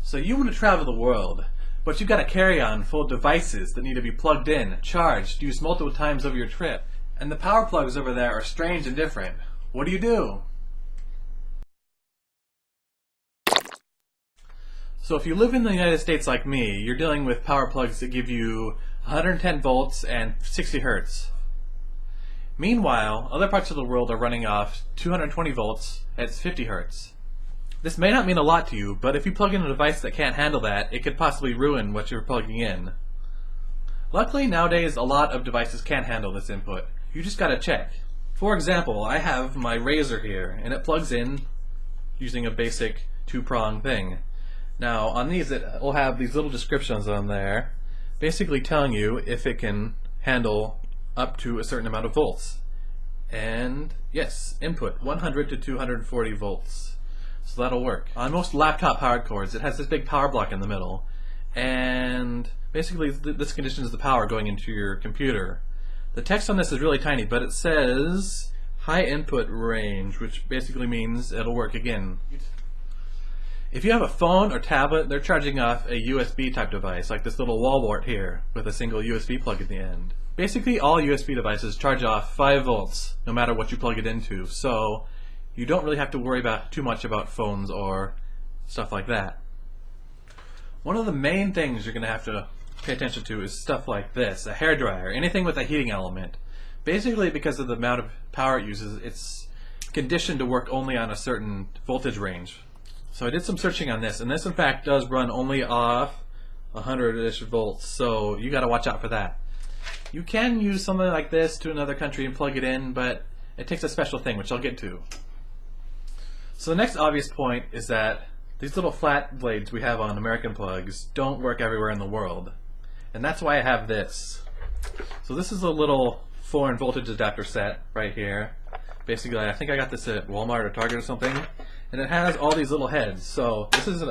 So you want to travel the world, but you've got a carry-on full of devices that need to be plugged in, charged, used multiple times over your trip. And the power plugs over there are strange and different. What do you do? So if you live in the United States like me, you're dealing with power plugs that give you 110 volts and 60 hertz. Meanwhile, other parts of the world are running off 220 volts at 50 hertz. This may not mean a lot to you, but if you plug in a device that can't handle that, it could possibly ruin what you're plugging in. Luckily, nowadays a lot of devices can handle this input. You just gotta check. For example, I have my Razr here, and it plugs in using a basic two-prong thing. Now, on these, it will have these little descriptions on there, basically telling you if it can handle up to a certain amount of volts. And yes, input 100 to 240 volts. So that'll work. On most laptop powered cords, it has this big power block in the middle, and basically this conditions the power going into your computer. The text on this is really tiny, but it says high input range, which basically means it'll work again. If you have a phone or tablet, they're charging off a USB type device, like this little wall wart here, with a single USB plug at the end. Basically all USB devices charge off 5 volts, no matter what you plug it into, so you don't really have to worry too much about phones or stuff like that. One of the main things you're going to have to pay attention to is stuff like this, a hairdryer, anything with a heating element. Basically, because of the amount of power it uses, it's conditioned to work only on a certain voltage range. So I did some searching on this, and this in fact does run only off 100-ish volts, so you got to watch out for that. You can use something like this to another country and plug it in, but it takes a special thing, which I'll get to. So the next obvious point is that these little flat blades we have on American plugs don't work everywhere in the world. And that's why I have this. So this is a little foreign voltage adapter set right here. Basically, I think I got this at Walmart or Target or something. And it has all these little heads. So this is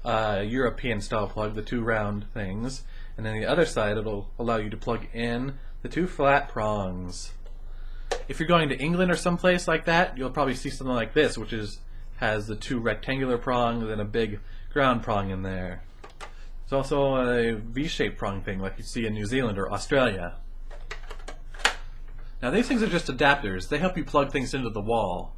a European style plug, the 2 round things. And then the other side, it'll allow you to plug in the 2 flat prongs. If you're going to England or someplace like that, you'll probably see something like this, which has the 2 rectangular prongs and a big ground prong in there. There's also a V-shaped prong thing like you see in New Zealand or Australia. Now these things are just adapters. They help you plug things into the wall.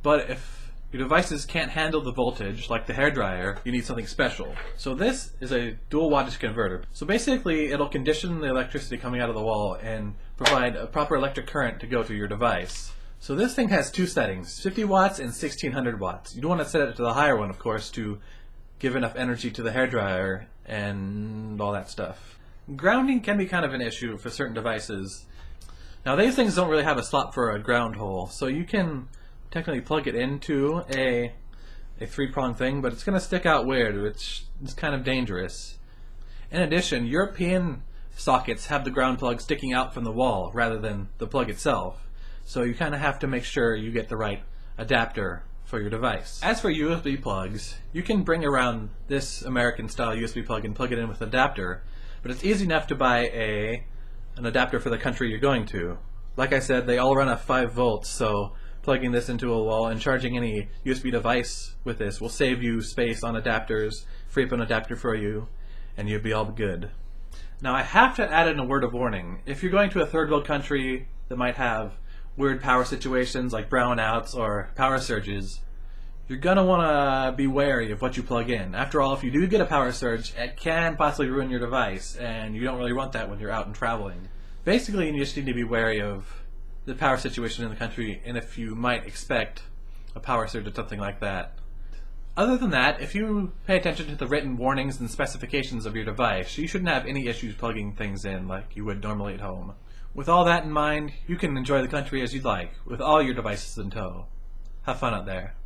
But if your devices can't handle the voltage, like the hairdryer, you need something special. So this is a dual wattage converter. So basically it'll condition the electricity coming out of the wall and provide a proper electric current to go to your device. So this thing has 2 settings, 50 watts and 1600 watts. You don't want to set it to the higher one, of course, to give enough energy to the hairdryer and all that stuff. Grounding can be kind of an issue for certain devices. Now these things don't really have a slot for a ground hole, so you can technically plug it into a 3-prong thing, but it's going to stick out weird, which is kind of dangerous. In addition, European sockets have the ground plug sticking out from the wall rather than the plug itself. So you kind of have to make sure you get the right adapter for your device. As for USB plugs, you can bring around this American style USB plug and plug it in with an adapter, but it's easy enough to buy an adapter for the country you're going to. Like I said, they all run at 5 volts, so plugging this into a wall and charging any USB device with this will save you space on adapters, free up an adapter for you, and you'll be all good. Now I have to add in a word of warning. If you're going to a third world country that might have weird power situations like brownouts or power surges, you're going to want to be wary of what you plug in. After all, if you do get a power surge, it can possibly ruin your device, and you don't really want that when you're out and traveling. Basically, you just need to be wary of the power situation in the country and if you might expect a power surge or something like that. Other than that, if you pay attention to the written warnings and specifications of your device, you shouldn't have any issues plugging things in like you would normally at home. With all that in mind, you can enjoy the country as you'd like, with all your devices in tow. Have fun out there.